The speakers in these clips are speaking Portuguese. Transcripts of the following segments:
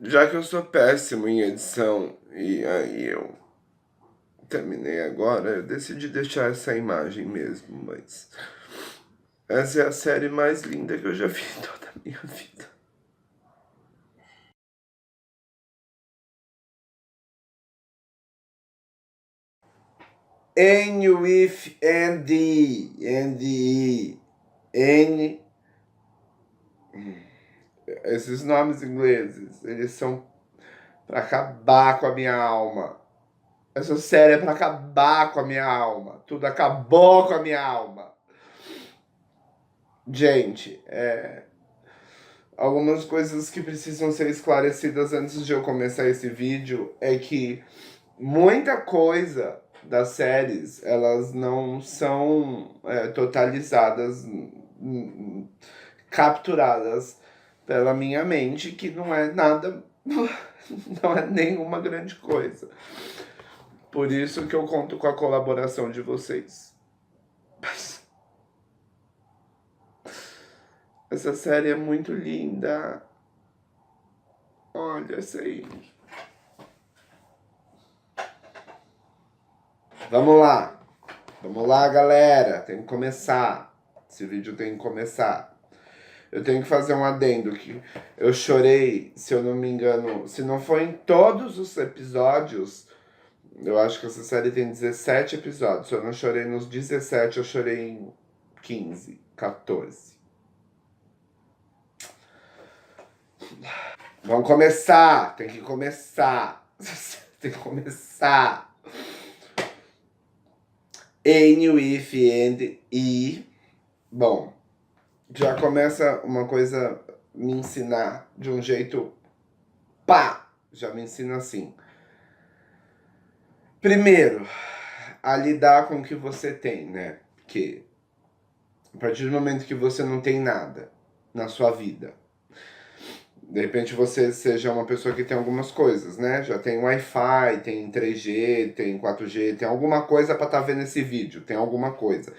Já que eu sou péssimo em edição e aí eu terminei agora, eu decidi deixar essa imagem mesmo, mas essa é a série mais linda que eu já vi em toda a minha vida. N with N. Esses nomes ingleses, eles são pra acabar com a minha alma. Essa série é pra acabar com a minha alma. Tudo acabou com a minha alma. Gente, algumas coisas que precisam ser esclarecidas antes de eu começar esse vídeo é que muita coisa das séries, elas não são totalizadas, capturadas pela minha mente, que não é nada, não é nenhuma grande coisa. Por isso que eu conto com a colaboração de vocês. Essa série é muito linda. Olha essa aí. Vamos lá. Vamos lá, galera. Tem que começar. Esse vídeo tem que começar. Eu tenho que fazer um adendo que eu chorei, se eu não me engano, se não for em todos os episódios, eu acho que essa série tem 17 episódios. Se eu não chorei nos 17, eu chorei em 15, 14. Vamos começar! Tem que começar! Tem que começar! N, with, and, e. Bom, já começa uma coisa me ensinar de um jeito. Pá! Já me ensina assim. Primeiro, a lidar com o que você tem, né? Porque a partir do momento que você não tem nada na sua vida, de repente você seja uma pessoa que tem algumas coisas, né? Já tem Wi-Fi, tem 3G, tem 4G, tem alguma coisa para estar vendo esse vídeo, tem alguma coisa.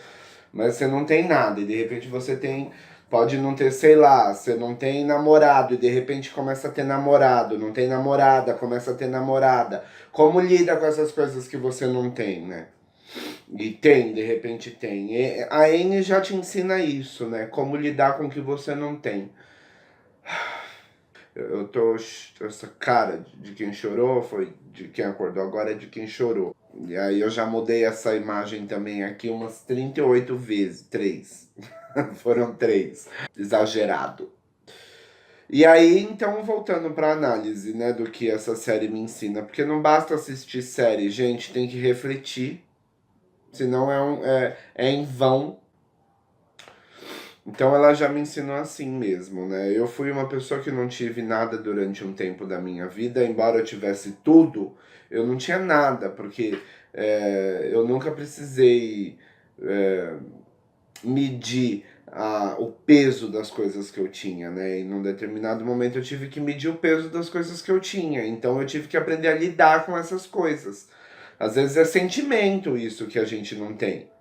Mas você não tem nada e de repente você tem, pode não ter, sei lá, você não tem namorado e de repente começa a ter namorado, não tem namorada, começa a ter namorada. Como lida com essas coisas que você não tem, né? E tem, de repente tem. E a N já te ensina isso, né? Como lidar com o que você não tem. Eu tô. Essa cara de quem chorou foi de quem acordou agora, é de quem chorou. E aí eu já mudei essa imagem também aqui umas 38 vezes. 3. Foram 3. Exagerado. E aí, então, voltando pra análise, né, do que essa série me ensina. Porque não basta assistir série, gente, tem que refletir. Senão é em vão. Então ela já me ensinou assim mesmo, né? Eu fui uma pessoa que não tive nada durante um tempo da minha vida, embora eu tivesse tudo, eu não tinha nada, porque eu nunca precisei medir o peso das coisas que eu tinha, né? E num determinado momento eu tive que medir o peso das coisas que eu tinha, então eu tive que aprender a lidar com essas coisas. Às vezes é sentimento isso que a gente não tem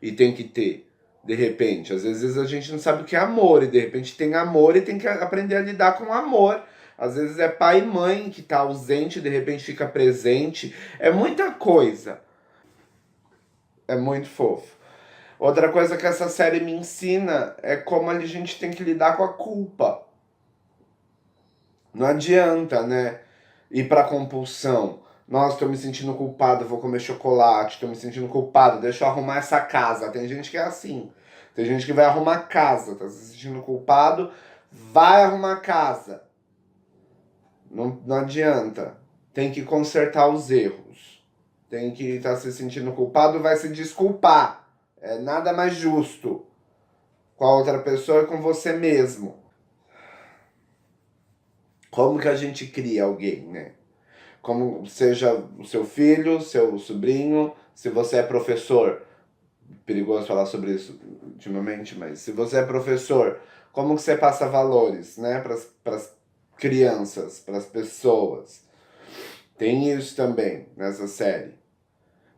e tem que ter. De repente, às vezes a gente não sabe o que é amor e de repente tem amor e tem que aprender a lidar com o amor. Às vezes é pai e mãe que tá ausente e de repente fica presente. É muita coisa. É muito fofo. Outra coisa que essa série me ensina é como a gente tem que lidar com a culpa. Não adianta, né? Ir pra compulsão. Nossa, tô me sentindo culpado, vou comer chocolate, tô me sentindo culpado, deixa eu arrumar essa casa. Tem gente que é assim. Tem gente que vai arrumar casa, tá se sentindo culpado, vai arrumar casa. Não adianta. Tem que consertar os erros. Tem que estar se sentindo culpado, vai se desculpar. É nada mais justo com a outra pessoa e com você mesmo. Como que a gente cria alguém, né? Como seja o seu filho, seu sobrinho, se você é professor, perigoso falar sobre isso ultimamente, mas se você é professor, como que você passa valores, né, para as crianças, para as pessoas? Tem isso também nessa série,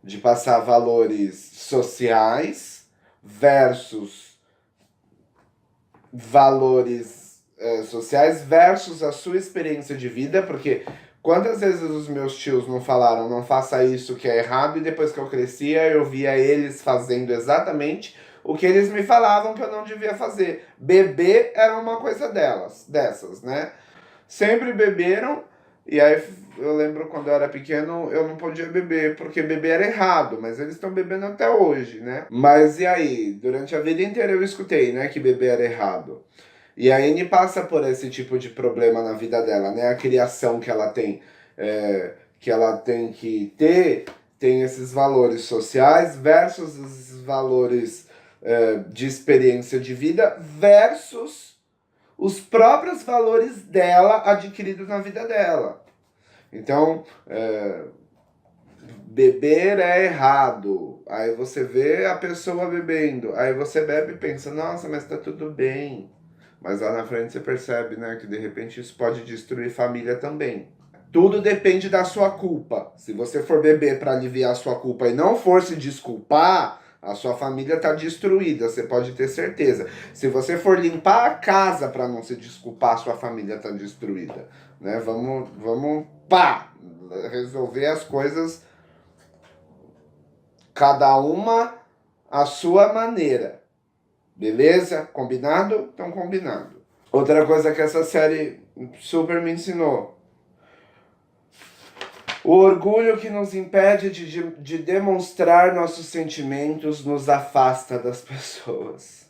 de passar valores sociais versus valores sociais versus a sua experiência de vida, porque quantas vezes os meus tios não falaram não faça isso que é errado, e depois que eu crescia eu via eles fazendo exatamente o que eles me falavam que eu não devia fazer. Beber era uma coisa dessas, né? Sempre beberam, e aí eu lembro quando eu era pequeno eu não podia beber, porque beber era errado, mas eles estão bebendo até hoje, né? Mas e aí? Durante a vida inteira eu escutei, né, que beber era errado. E a Anne passa por esse tipo de problema na vida dela, né? A criação que ela tem que ter, tem esses valores sociais versus os valores de experiência de vida versus os próprios valores dela adquiridos na vida dela. Então, beber é errado. Aí você vê a pessoa bebendo, aí você bebe e pensa, nossa, mas tá tudo bem. Mas lá na frente você percebe, né, que de repente isso pode destruir família também. Tudo depende da sua culpa. Se você for beber para aliviar a sua culpa e não for se desculpar, a sua família está destruída, você pode ter certeza. Se você for limpar a casa para não se desculpar, a sua família está destruída. Né? Vamos resolver as coisas, cada uma à sua maneira. Beleza? Combinado? Então combinado. Outra coisa que essa série super me ensinou. O orgulho que nos impede de demonstrar nossos sentimentos nos afasta das pessoas.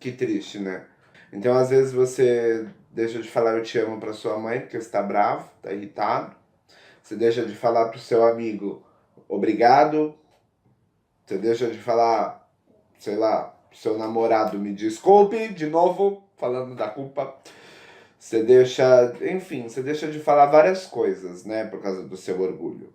Que triste, né? Então, às vezes, você deixa de falar eu te amo pra sua mãe, porque você tá bravo, tá irritado. Você deixa de falar pro seu amigo obrigado. Você deixa de falar, sei lá, pro seu namorado me desculpe, de novo, falando da culpa. Você deixa, enfim, você deixa de falar várias coisas, né, por causa do seu orgulho.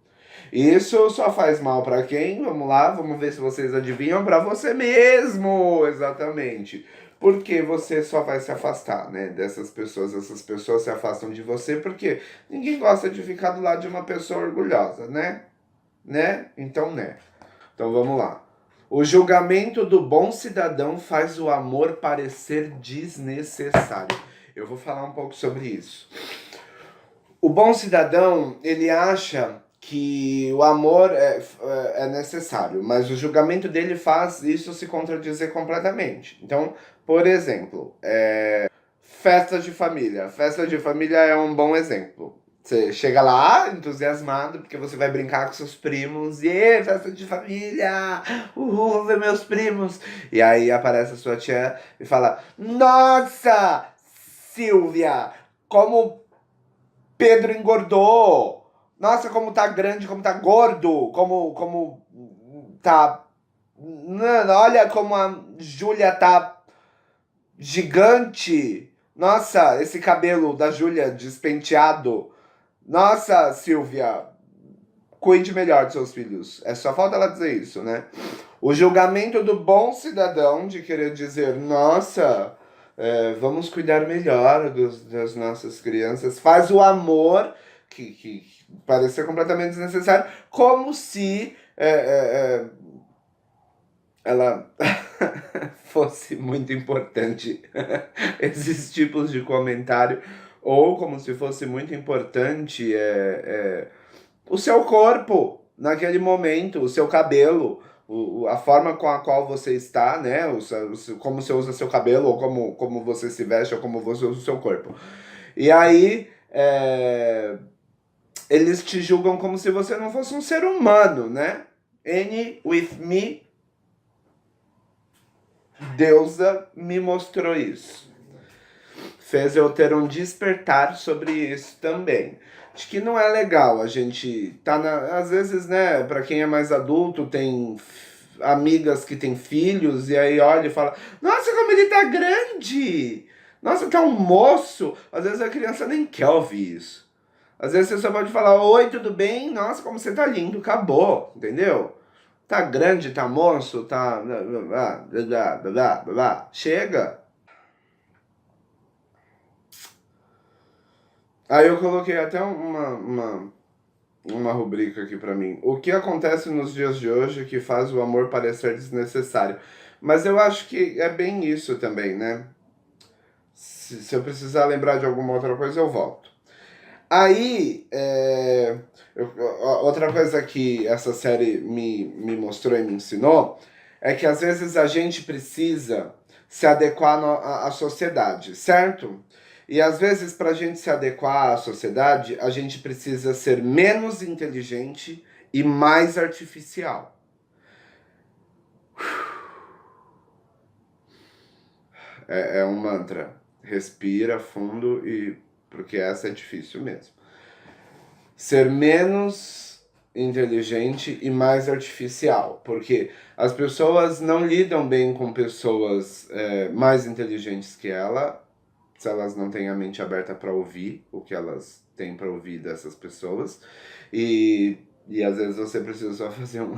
E isso só faz mal pra quem? Vamos lá, vamos ver se vocês adivinham. Pra você mesmo, exatamente. Porque você só vai se afastar, né, dessas pessoas. Essas pessoas se afastam de você porque ninguém gosta de ficar do lado de uma pessoa orgulhosa, né? Né? Então, né. Então vamos lá. O julgamento do bom cidadão faz o amor parecer desnecessário. Eu vou falar um pouco sobre isso. O bom cidadão, ele acha que o amor é necessário, mas o julgamento dele faz isso se contradizer completamente. Então, por exemplo, festa de família. Festa de família é um bom exemplo. Você chega lá entusiasmado porque você vai brincar com seus primos. E festa de família! Uhul, vou ver meus primos! E aí aparece a sua tia e fala: Nossa, Silvia, como Pedro engordou! Nossa, como tá grande, como tá gordo! Como tá. Mano, olha como a Júlia tá gigante! Nossa, esse cabelo da Júlia despenteado! Nossa, Silvia, cuide melhor dos seus filhos. É só falta ela dizer isso, né? O julgamento do bom cidadão de querer dizer, nossa, vamos cuidar melhor das nossas crianças, faz o amor, que parece ser completamente desnecessário, como se ela fosse muito importante. Esses tipos de comentário, ou como se fosse muito importante o seu corpo naquele momento, o seu cabelo, a forma com a qual você está, né? Como você usa seu cabelo, ou como você se veste, ou como você usa o seu corpo. E aí, eles te julgam como se você não fosse um ser humano, né? Annie with me, deusa, me mostrou isso. Fez eu ter um despertar sobre isso também. Acho que não é legal a gente tá às vezes, né, para quem é mais adulto, tem amigas que têm filhos e aí olha e fala: "Nossa, como ele tá grande! Nossa, tá um moço!" Às vezes a criança nem quer ouvir isso. Às vezes você só pode falar: "Oi, tudo bem? Nossa, como você tá lindo!" Acabou, entendeu? Tá grande, tá moço, tá chega. Aí eu coloquei até uma rubrica aqui pra mim. O que acontece nos dias de hoje que faz o amor parecer desnecessário? Mas eu acho que é bem isso também, né? se eu precisar lembrar de alguma outra coisa, eu volto. Aí, outra coisa que essa série me mostrou e me ensinou é que às vezes a gente precisa se adequar à sociedade, certo? E às vezes, para a gente se adequar à sociedade, a gente precisa ser menos inteligente e mais artificial. É um mantra. Respira fundo e. Porque essa é difícil mesmo. Ser menos inteligente e mais artificial. Porque as pessoas não lidam bem com pessoas mais inteligentes que ela, se elas não têm a mente aberta para ouvir o que elas têm para ouvir dessas pessoas. E às vezes você precisa só fazer um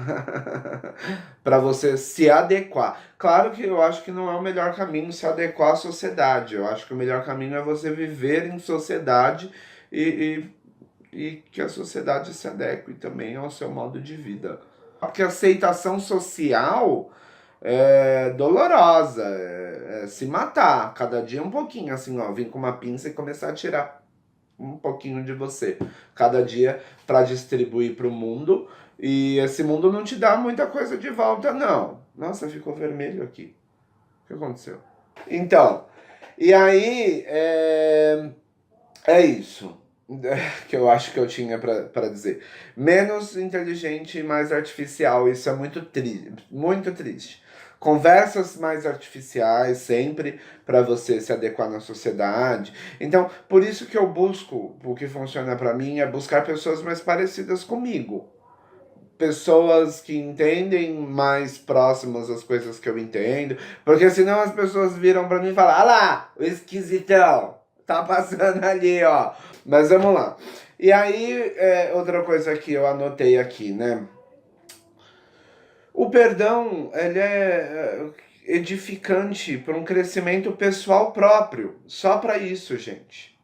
para você se adequar. Claro que eu acho que não é o melhor caminho se adequar à sociedade. Eu acho que o melhor caminho é você viver em sociedade e, e que a sociedade se adeque também ao seu modo de vida. Porque a aceitação social é dolorosa, é se matar, cada dia um pouquinho, assim, ó, vir com uma pinça e começar a tirar um pouquinho de você, cada dia para distribuir para o mundo, e esse mundo não te dá muita coisa de volta, não. Nossa, ficou vermelho aqui. O que aconteceu? Então, e aí, é isso que eu acho que eu tinha para dizer. Menos inteligente e mais artificial, isso é muito triste, muito triste. Conversas mais artificiais sempre para você se adequar na sociedade. Então, por isso que eu busco, o que funciona para mim é buscar pessoas mais parecidas comigo. Pessoas que entendem mais próximas as coisas que eu entendo, porque senão as pessoas viram para mim e falam: "Ah lá, o esquisitão, tá passando ali, ó". Mas vamos lá. E aí, outra coisa que eu anotei aqui, né? O perdão, ele é edificante para um crescimento pessoal próprio. Só para isso, gente.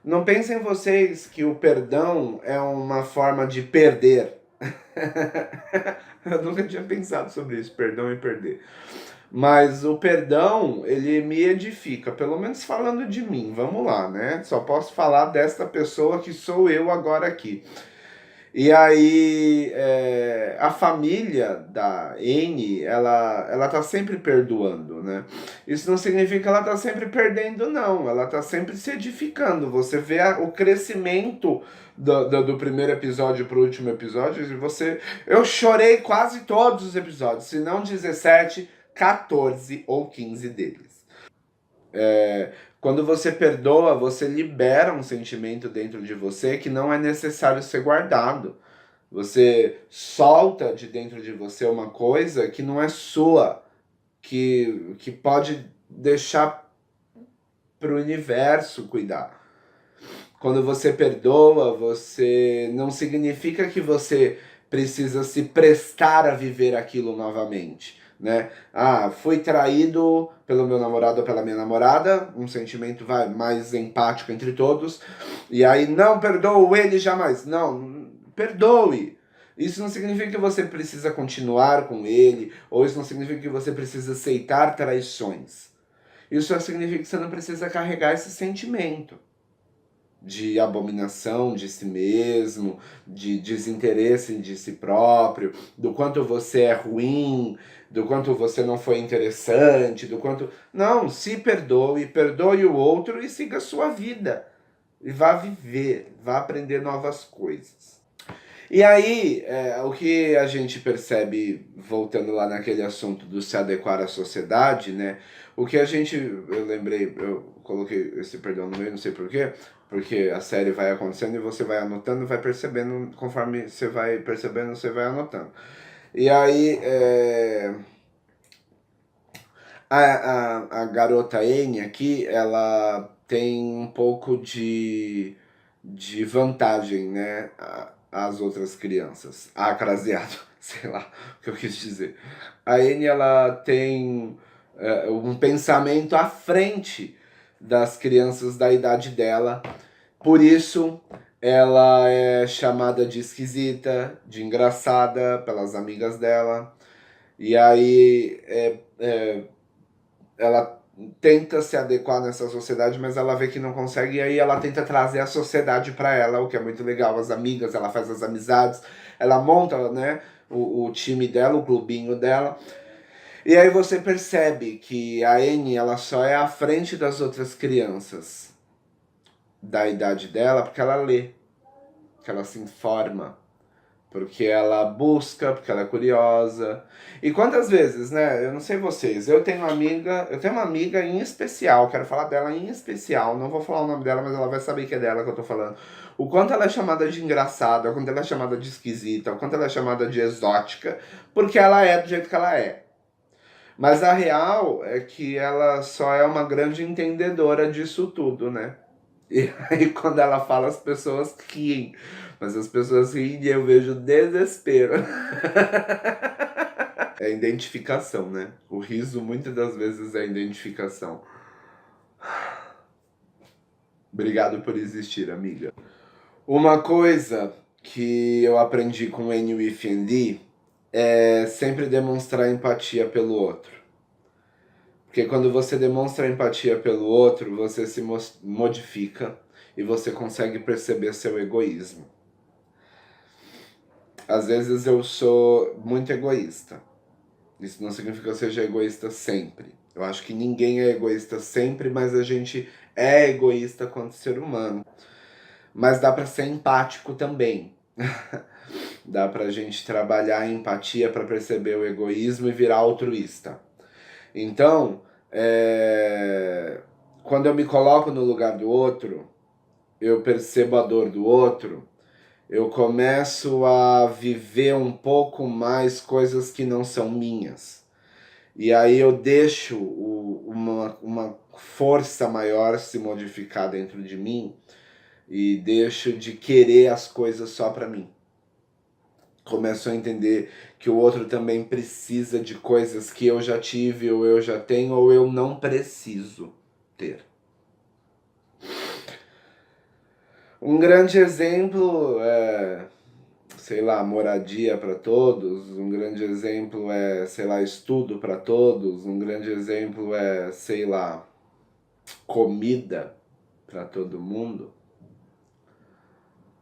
Não pensem vocês que o perdão é uma forma de perder. Eu nunca tinha pensado sobre isso, perdão e perder. Mas o perdão, ele me edifica, pelo menos falando de mim, vamos lá, né? Só posso falar desta pessoa que sou eu agora aqui. E aí, a família da Anne, ela tá sempre perdoando, né? Isso não significa que ela tá sempre perdendo, não. Ela tá sempre se edificando. Você vê o crescimento do primeiro episódio pro último episódio, e você... Eu chorei quase todos os episódios, se não 17, 14 ou 15 deles. Quando você perdoa, você libera um sentimento dentro de você que não é necessário ser guardado. Você solta de dentro de você uma coisa que não é sua, que pode deixar para o universo cuidar. Quando você perdoa, você não significa que você precisa se prestar a viver aquilo novamente, né? Ah, fui traído pelo meu namorado ou pela minha namorada, um sentimento mais empático entre todos, e aí não perdoo ele jamais. Não, perdoe. Isso não significa que você precisa continuar com ele, ou isso não significa que você precisa aceitar traições. Isso só significa que você não precisa carregar esse sentimento de abominação de si mesmo, de desinteresse de si próprio, do quanto você é ruim, do quanto você não foi interessante, do quanto... Não, se perdoe, perdoe o outro e siga a sua vida. E vá viver, vá aprender novas coisas. E aí, o que a gente percebe, voltando lá naquele assunto do se adequar à sociedade, né? O que a gente, eu lembrei, eu coloquei esse perdão no meio, não sei porquê, porque a série vai acontecendo e você vai anotando, vai percebendo, conforme você vai percebendo, você vai anotando. E aí, a garota Anne aqui, ela tem um pouco de vantagem, né, às outras crianças. Craseado, sei lá o que eu quis dizer. A Anne, ela tem um pensamento à frente das crianças da idade dela. Por isso, ela é chamada de esquisita, de engraçada pelas amigas dela. E aí, ela tenta se adequar nessa sociedade, mas ela vê que não consegue, e aí ela tenta trazer a sociedade para ela, o que é muito legal, as amigas, ela faz as amizades, ela monta, né, o time dela, o clubinho dela, e aí você percebe que a Annie, ela só é à frente das outras crianças da idade dela porque ela lê, porque ela se informa, porque ela busca, porque ela é curiosa. E quantas vezes, né? Eu não sei vocês, eu tenho uma amiga em especial, quero falar dela em especial, não vou falar o nome dela, mas ela vai saber que é dela que eu tô falando. O quanto ela é chamada de engraçada, o quanto ela é chamada de esquisita, o quanto ela é chamada de exótica, porque ela é do jeito que ela é. Mas a real é que ela só é uma grande entendedora disso tudo, né? E aí quando ela fala, as pessoas riem. Mas as pessoas riem e eu vejo desespero. É identificação, né? O riso muitas das vezes é identificação. Obrigado por existir, amiga. Uma coisa que eu aprendi com NUFND é sempre demonstrar empatia pelo outro. Porque quando você demonstra empatia pelo outro, você se modifica e você consegue perceber seu egoísmo. Às vezes eu sou muito egoísta. Isso não significa que eu seja egoísta sempre. Eu acho que ninguém é egoísta sempre, mas a gente é egoísta quanto ser humano. Mas dá para ser empático também. Dá pra gente trabalhar a empatia para perceber o egoísmo e virar altruísta. Então, quando eu me coloco no lugar do outro, eu percebo a dor do outro, eu começo a viver um pouco mais coisas que não são minhas. E aí eu deixo uma força maior se modificar dentro de mim e deixo de querer as coisas só para mim. Começo a entender que o outro também precisa de coisas que eu já tive, ou eu já tenho, ou eu não preciso ter. Um grande exemplo é, sei lá, moradia para todos, um grande exemplo é, sei lá, estudo para todos, um grande exemplo é, sei lá, comida para todo mundo.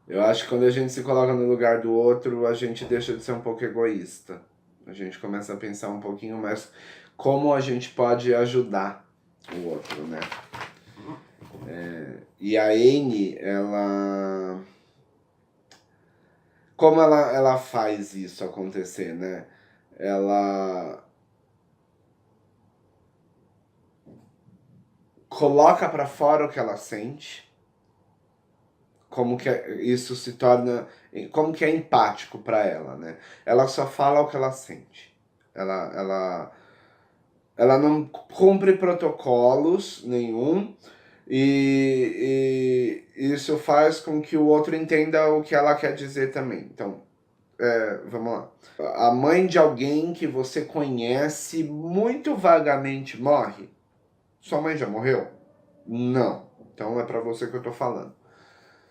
Eu acho que quando a gente se coloca no lugar do outro, a gente deixa de ser um pouco egoísta. A gente começa a pensar um pouquinho mais como a gente pode ajudar o outro, né? E a Anne, ela... Como ela faz isso acontecer, né? Ela coloca para fora o que ela sente, como que isso se torna, como que é empático para ela, né? Ela só fala o que ela sente. Ela não cumpre protocolos nenhum e isso faz com que o outro entenda o que ela quer dizer também. Então, vamos lá. A mãe de alguém que você conhece muito vagamente morre. Sua mãe já morreu? Não. Então é pra você que eu tô falando.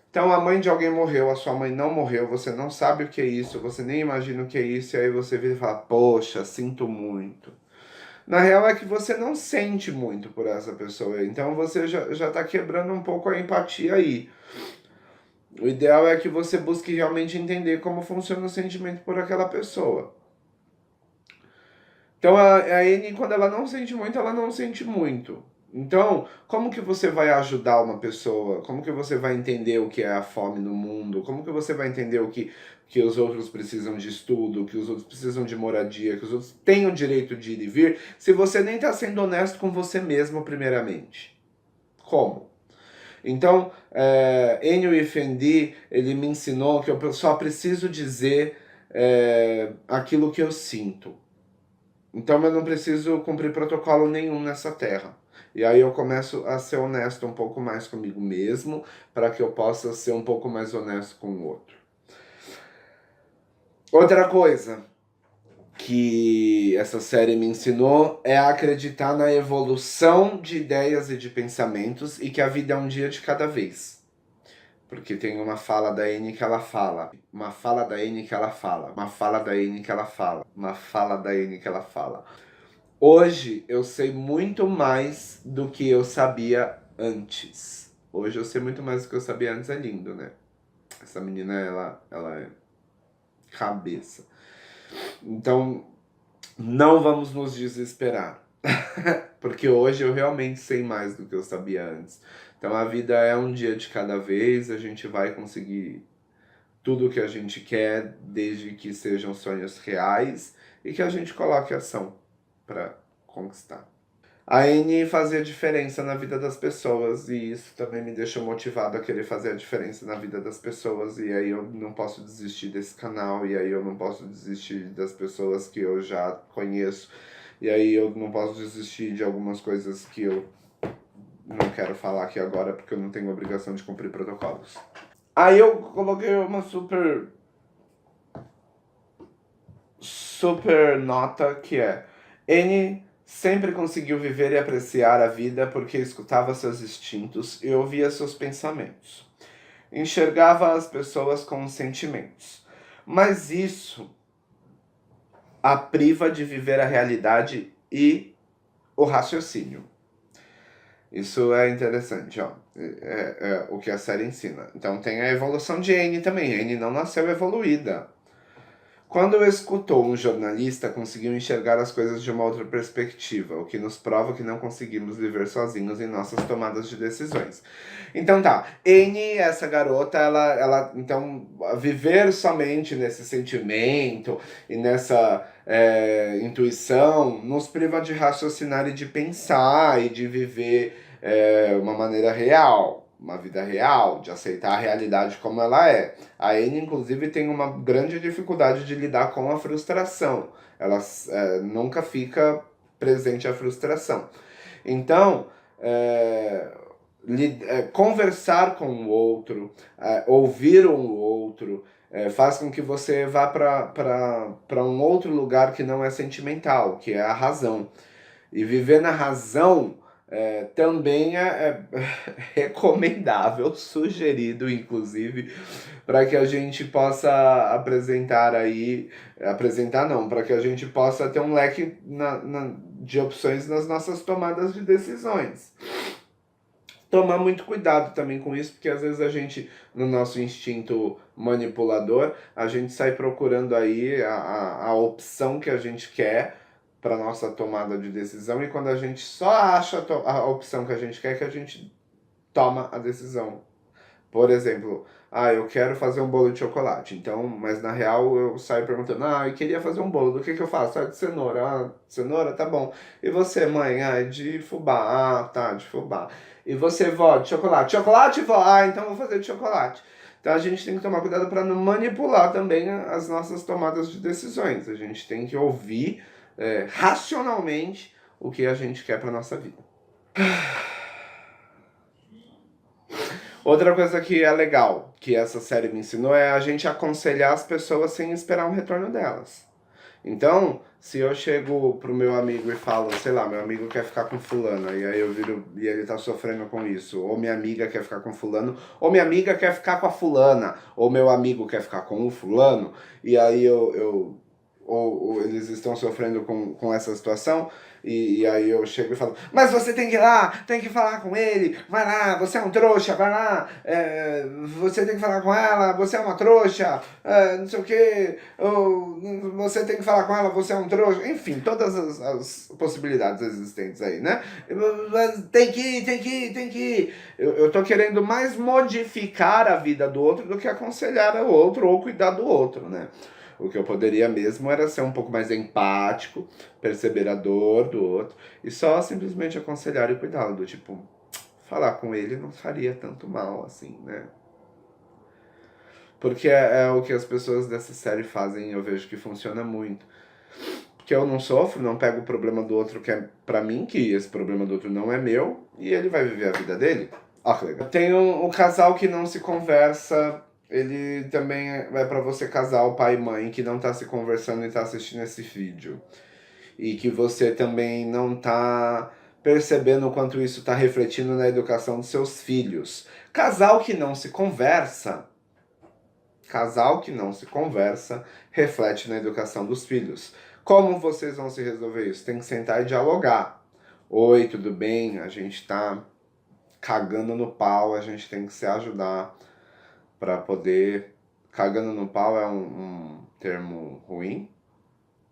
Então a mãe de alguém morreu, a sua mãe não morreu, você não sabe o que é isso, você nem imagina o que é isso, e aí você vira e fala, poxa, sinto muito. Na real é que você não sente muito por essa pessoa, então você já tá quebrando um pouco a empatia aí. O ideal é que você busque realmente entender como funciona o sentimento por aquela pessoa. Então a Anne, quando ela não sente muito, ela não sente muito. Então, como que você vai ajudar uma pessoa? Como que você vai entender o que é a fome no mundo? Como que você vai entender que os outros precisam de estudo, que os outros precisam de moradia, que os outros têm o direito de ir e vir, se você nem está sendo honesto com você mesmo, primeiramente? Como? Então, Enio Effendi, ele me ensinou que eu só preciso dizer aquilo que eu sinto. Então eu não preciso cumprir protocolo nenhum nessa terra. E aí eu começo a ser honesto um pouco mais comigo mesmo, para que eu possa ser um pouco mais honesto com o outro. Outra coisa que essa série me ensinou é a acreditar na evolução de ideias e de pensamentos e que a vida é um dia de cada vez. Porque tem uma fala da Anne que ela fala, uma fala da Anne que ela fala, uma fala da Anne que ela fala, uma fala da Anne que ela fala. Hoje eu sei muito mais do que eu sabia antes. Hoje eu sei muito mais do que eu sabia antes, é lindo, né? Essa menina, ela é cabeça. Então, não vamos nos desesperar. Porque hoje eu realmente sei mais do que eu sabia antes. Então a vida é um dia de cada vez, a gente vai conseguir tudo o que a gente quer, desde que sejam sonhos reais e que a gente coloque ação para conquistar. A Anne fazia diferença na vida das pessoas e isso também me deixou motivado a querer fazer a diferença na vida das pessoas. E aí eu não posso desistir desse canal, e aí eu não posso desistir das pessoas que eu já conheço, e aí eu não posso desistir de algumas coisas que eu não quero falar aqui agora porque eu não tenho obrigação de cumprir protocolos. Aí eu coloquei uma super nota que é: N sempre conseguiu viver e apreciar a vida porque escutava seus instintos e ouvia seus pensamentos. Enxergava as pessoas com sentimentos. Mas isso a priva de viver a realidade e o raciocínio. Isso é interessante, ó. É o que a série ensina. Então tem a evolução de N também. N não nasceu evoluída. Quando escutou um jornalista, conseguiu enxergar as coisas de uma outra perspectiva, o que nos prova que não conseguimos viver sozinhos em nossas tomadas de decisões. Então tá, N, essa garota, ela então, viver somente nesse sentimento e nessa intuição nos priva de raciocinar e de pensar e de viver uma maneira real, uma vida real, de aceitar a realidade como ela é. A Anne, inclusive, tem uma grande dificuldade de lidar com a frustração. Ela nunca fica presente a frustração. Então, conversar com o outro, ouvir o outro, faz com que você vá para um outro lugar que não é sentimental, que é a razão. E viver na razão também é recomendável, sugerido inclusive, para que a gente possa apresentar não, para que a gente possa ter um leque de opções nas nossas tomadas de decisões. Tomar muito cuidado também com isso, porque às vezes a gente, no nosso instinto manipulador, a gente sai procurando aí a opção que a gente quer para nossa tomada de decisão, e quando a gente só acha a opção que a gente quer, que a gente toma a decisão. Por exemplo, eu quero fazer um bolo de chocolate, então, mas na real eu saio perguntando, eu queria fazer um bolo, do que eu faço? De cenoura. Cenoura, tá bom. E você, mãe? De fubá. Tá, de fubá. E você, vó, de chocolate? Chocolate, vó? Então eu vou fazer de chocolate. Então a gente tem que tomar cuidado para não manipular também as nossas tomadas de decisões. A gente tem que ouvir racionalmente o que a gente quer para nossa vida. Outra coisa que é legal, que essa série me ensinou, é a gente aconselhar as pessoas sem esperar um retorno delas. Então, se eu chego pro meu amigo e falo, sei lá, meu amigo quer ficar com fulano, e aí eu viro e ele tá sofrendo com isso, ou minha amiga quer ficar com fulano, ou minha amiga quer ficar com a fulana, ou meu amigo quer ficar com o fulano, e aí ou eles estão sofrendo com essa situação, e aí eu chego e falo, mas você tem que ir lá, tem que falar com ele, vai lá, você é um trouxa, vai lá, você tem que falar com ela, você é uma trouxa, não sei o que, ou você tem que falar com ela, você é um trouxa, enfim, todas as possibilidades existentes aí, né? Tem que ir, tem que ir, tem que ir. Eu tô querendo mais modificar a vida do outro do que aconselhar o outro ou cuidar do outro, né? O que eu poderia mesmo era ser um pouco mais empático, perceber a dor do outro e só simplesmente aconselhar e cuidá-lo, do tipo, falar com ele não faria tanto mal assim, né? Porque é o que as pessoas dessa série fazem e eu vejo que funciona muito. Porque eu não sofro, não pego o problema do outro que é pra mim, que esse problema do outro não é meu, e ele vai viver a vida dele. Ó, que legal. Tem um casal que não se conversa. Ele também é pra você, casal, pai e mãe, que não tá se conversando e tá assistindo esse vídeo. E que você também não tá percebendo o quanto isso tá refletindo na educação dos seus filhos. Casal que não se conversa. Casal que não se conversa reflete na educação dos filhos. Como vocês vão se resolver isso? Tem que sentar e dialogar. Oi, tudo bem? A gente tá cagando no pau, a gente tem que se ajudar para poder... Cagando no pau é um termo ruim?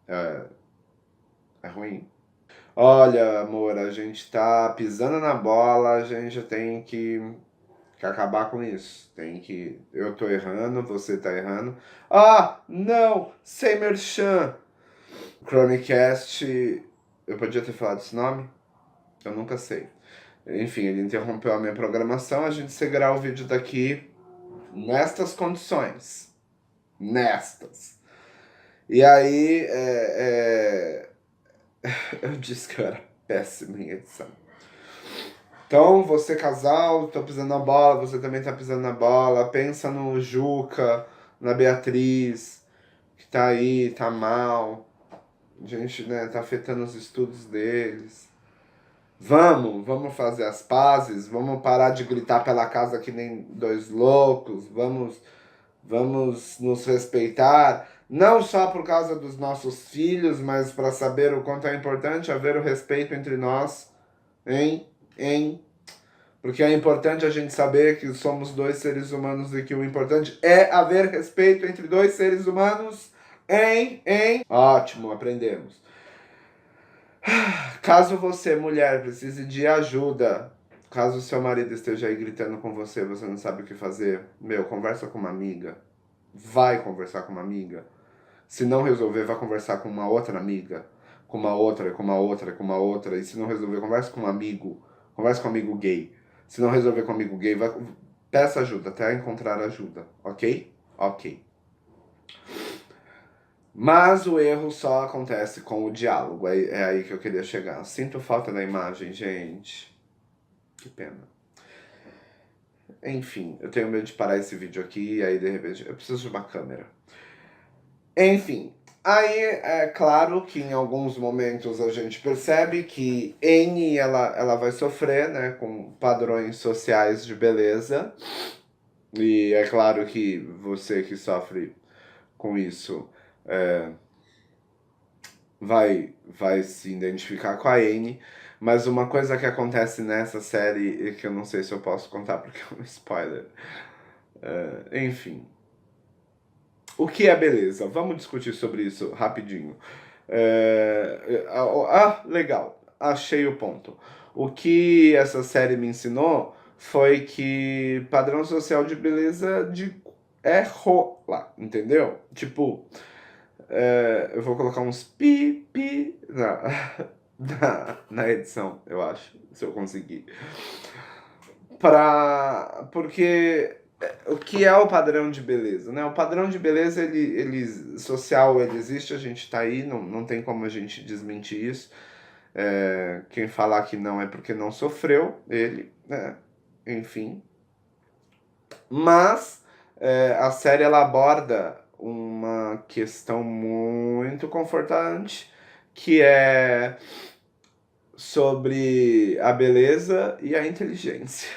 É ruim? Olha, amor, a gente tá pisando na bola, a gente tem que acabar com isso. Tem que... Eu tô errando, você tá errando. Ah, não! Sem merchan! Chromecast... Eu podia ter falado esse nome? Eu nunca sei. Enfim, ele interrompeu a minha programação, a gente seguirá o vídeo daqui nestas condições. Nestas. E aí, eu disse que eu era péssimo em edição. Então, você casal, tô pisando na bola, você também tá pisando na bola. Pensa no Juca, na Beatriz, que tá aí, tá mal. A gente, né, tá afetando os estudos deles. Vamos fazer as pazes, vamos parar de gritar pela casa que nem dois loucos, vamos nos respeitar, não só por causa dos nossos filhos, mas para saber o quanto é importante haver o respeito entre nós, hein? Porque é importante a gente saber que somos dois seres humanos e que o importante é haver respeito entre dois seres humanos, hein? Ótimo, aprendemos. Caso você, mulher, precise de ajuda, caso seu marido esteja aí gritando com você, você não sabe o que fazer, conversa com uma amiga. Vai conversar com uma amiga. Se não resolver, vai conversar com uma outra amiga. Com uma outra, com uma outra, com uma outra. E se não resolver, conversa com um amigo. Conversa com um amigo gay. Se não resolver com um amigo gay, peça ajuda até encontrar ajuda. Ok? Ok. Mas o erro só acontece com o diálogo. É aí que eu queria chegar. Sinto falta da imagem, gente. Que pena. Enfim, eu tenho medo de parar esse vídeo aqui e aí de repente eu preciso de uma câmera. Enfim, aí é claro que em alguns momentos a gente percebe que N ela vai sofrer, né, com padrões sociais de beleza. E é claro que você que sofre com isso vai se identificar com a N, mas uma coisa que acontece nessa série, e que eu não sei se eu posso contar porque é um spoiler, enfim. O que é beleza? Vamos discutir sobre isso rapidinho. Legal, achei o ponto. O que essa série me ensinou foi que padrão social de beleza é rola, entendeu? Tipo, eu vou colocar uns pi na edição, eu acho, se eu conseguir. Porque o que é o padrão de beleza, né? O padrão de beleza, social, ele existe, a gente tá aí, não tem como a gente desmentir isso. Quem falar que não é porque não sofreu, ele, né? Enfim. Mas a série, ela aborda uma questão muito confortante, que é sobre a beleza e a inteligência.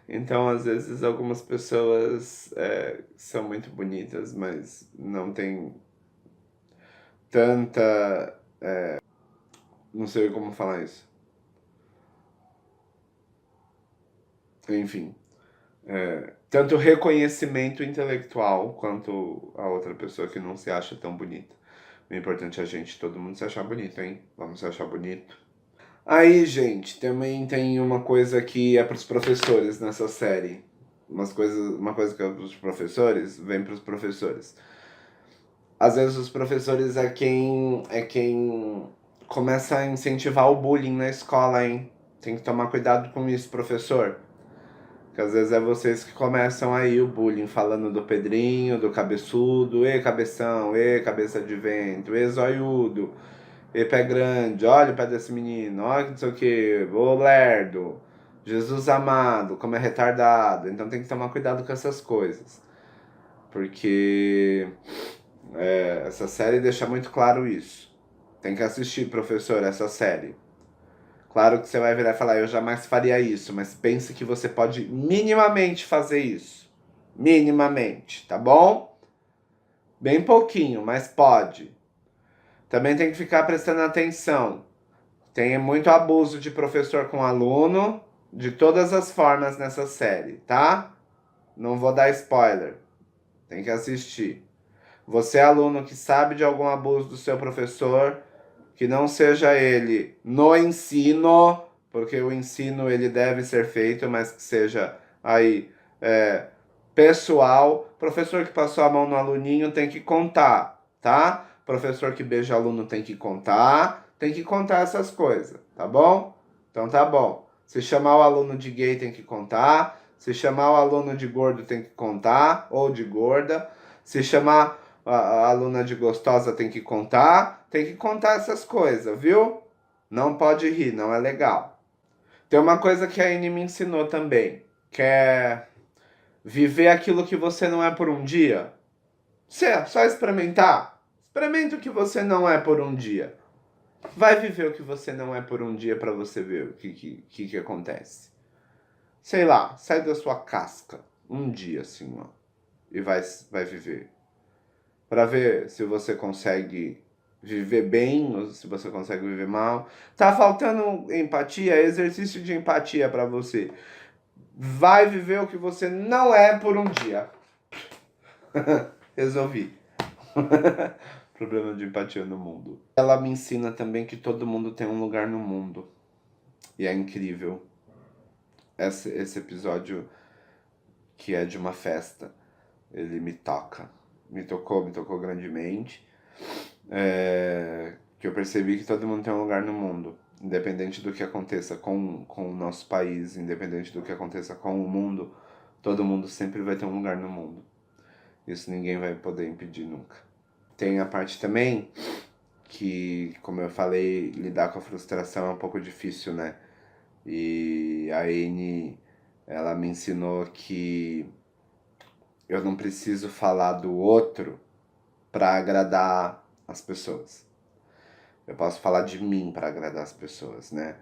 Então, às vezes, algumas pessoas são muito bonitas, mas não tem tanta... não sei como falar isso. Enfim. Tanto reconhecimento intelectual quanto a outra pessoa que não se acha tão bonita. O importante é a gente, todo mundo se achar bonito, hein? Vamos se achar bonito. Aí, gente, também tem uma coisa que é pros professores nessa série. Uma coisa que é pros professores, vem pros professores. Às vezes os professores é quem começa a incentivar o bullying na escola, hein? Tem que tomar cuidado com isso, professor. Porque às vezes é vocês que começam aí o bullying, falando do Pedrinho, do cabeçudo, cabeção, cabeça de vento, zoiudo, pé grande, olha o pé desse menino, olha que não sei o que, ô lerdo, Jesus amado, como é retardado. Então tem que tomar cuidado com essas coisas. Porque essa série deixa muito claro isso. Tem que assistir, professor, essa série. Claro que você vai virar e falar, eu jamais faria isso, mas pense que você pode minimamente fazer isso. Minimamente, tá bom? Bem pouquinho, mas pode. Também tem que ficar prestando atenção. Tem muito abuso de professor com aluno, de todas as formas nessa série, tá? Não vou dar spoiler. Tem que assistir. Você é aluno que sabe de algum abuso do seu professor, que não seja ele no ensino, porque o ensino ele deve ser feito, mas que seja aí pessoal. Professor que passou a mão no aluninho tem que contar, tá? Professor que beija aluno tem que contar essas coisas, tá bom? Então tá bom. Se chamar o aluno de gay tem que contar, se chamar o aluno de gordo tem que contar, ou de gorda, se chamar a aluna de gostosa tem que contar essas coisas, viu? Não pode rir, não é legal. Tem uma coisa que a Anne me ensinou também, que é viver aquilo que você não é por um dia. Só experimentar. Experimenta o que você não é por um dia. Vai viver o que você não é por um dia para você ver o que acontece. Sei lá, sai da sua casca um dia assim, ó, e vai viver. Para ver se você consegue viver bem ou se você consegue viver mal. Tá faltando empatia? Exercício de empatia para você. Vai viver o que você não é por um dia. Resolvi. Problema de empatia no mundo. Ela me ensina também que todo mundo tem um lugar no mundo. E é incrível. Esse episódio que é de uma festa, ele me toca. Me tocou grandemente. Que eu percebi que todo mundo tem um lugar no mundo. Independente do que aconteça com o nosso país, independente do que aconteça com o mundo, todo mundo sempre vai ter um lugar no mundo. Isso ninguém vai poder impedir nunca. Tem a parte também que, como eu falei, lidar com a frustração é um pouco difícil, né? E a Anne, ela me ensinou que eu não preciso falar do outro para agradar as pessoas. Eu posso falar de mim para agradar as pessoas, né?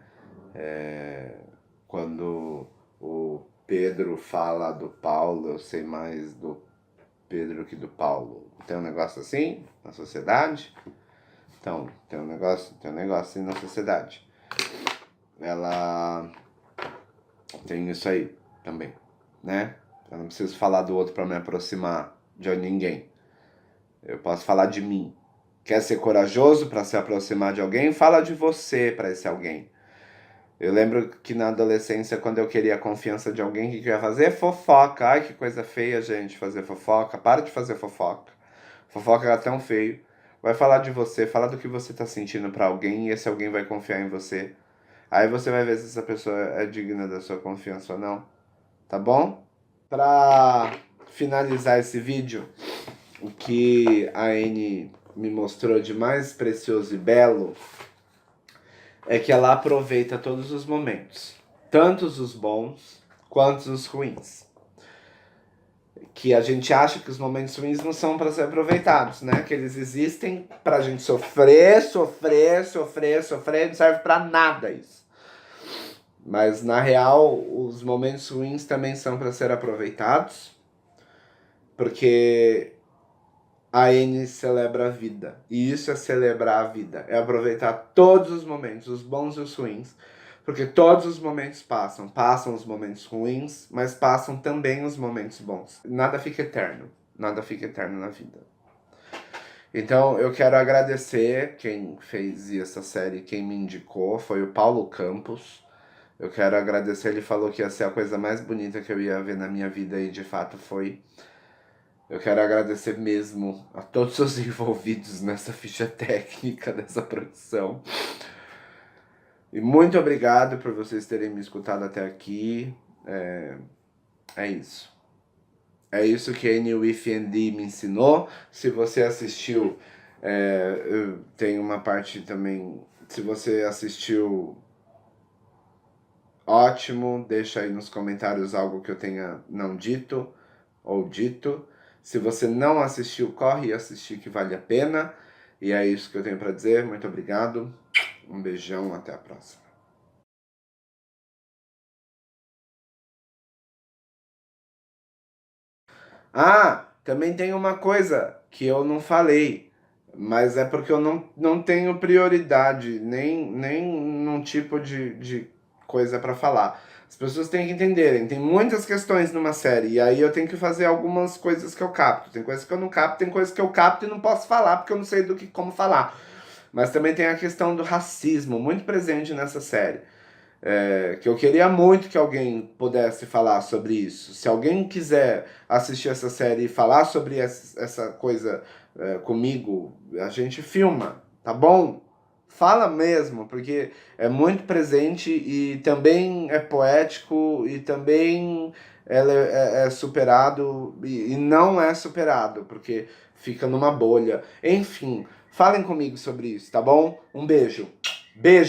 Quando o Pedro fala do Paulo, eu sei mais do Pedro que do Paulo. Tem um negócio assim na sociedade? Então, tem um negócio assim na sociedade. Ela tem isso aí também, né? Eu não preciso falar do outro para me aproximar de ninguém. Eu posso falar de mim. Quer ser corajoso para se aproximar de alguém? Fala de você para esse alguém. Eu lembro que na adolescência, quando eu queria a confiança de alguém, o que eu ia fazer? Fofoca. Ai, que coisa feia, gente, fazer fofoca. Para de fazer fofoca. Fofoca é tão feio. Vai falar de você, fala do que você tá sentindo para alguém e esse alguém vai confiar em você. Aí você vai ver se essa pessoa é digna da sua confiança ou não. Tá bom? Pra finalizar esse vídeo, o que a Anne me mostrou de mais precioso e belo é que ela aproveita todos os momentos, tanto os bons quanto os ruins. Que a gente acha que os momentos ruins não são para ser aproveitados, né? Que eles existem pra gente sofrer, não serve pra nada isso. Mas na real, os momentos ruins também são para ser aproveitados, porque a Anne celebra a vida. E isso é celebrar a vida. É aproveitar todos os momentos, os bons e os ruins. Porque todos os momentos passam. Passam os momentos ruins, mas passam também os momentos bons. Nada fica eterno. Nada fica eterno na vida. Então eu quero agradecer quem fez essa série, quem me indicou. Foi o Paulo Campos. Eu quero agradecer. Ele falou que ia ser a coisa mais bonita que eu ia ver na minha vida e de fato foi. Eu quero agradecer mesmo a todos os envolvidos nessa ficha técnica dessa produção. E muito obrigado por vocês terem me escutado até aqui. É isso. É isso que a NWIFND me ensinou. Se você assistiu, tem uma parte também. Se você assistiu, ótimo. Deixa aí nos comentários algo que eu tenha não dito ou dito. Se você não assistiu, corre e assistir que vale a pena. E é isso que eu tenho para dizer. Muito obrigado. Um beijão, até a próxima. Ah, também tem uma coisa que eu não falei. Mas é porque eu não tenho prioridade, nem num tipo de coisa para falar. As pessoas têm que entenderem, tem muitas questões numa série, e aí eu tenho que fazer algumas coisas que eu capto. Tem coisas que eu não capto, tem coisas que eu capto e não posso falar, porque eu não sei como falar. Mas também tem a questão do racismo, muito presente nessa série. Que eu queria muito que alguém pudesse falar sobre isso. Se alguém quiser assistir essa série e falar sobre essa coisa comigo, a gente filma, tá bom? Fala mesmo, porque é muito presente e também é poético e também é superado e não é superado, porque fica numa bolha. Enfim, falem comigo sobre isso, tá bom? Um beijo. Beijo!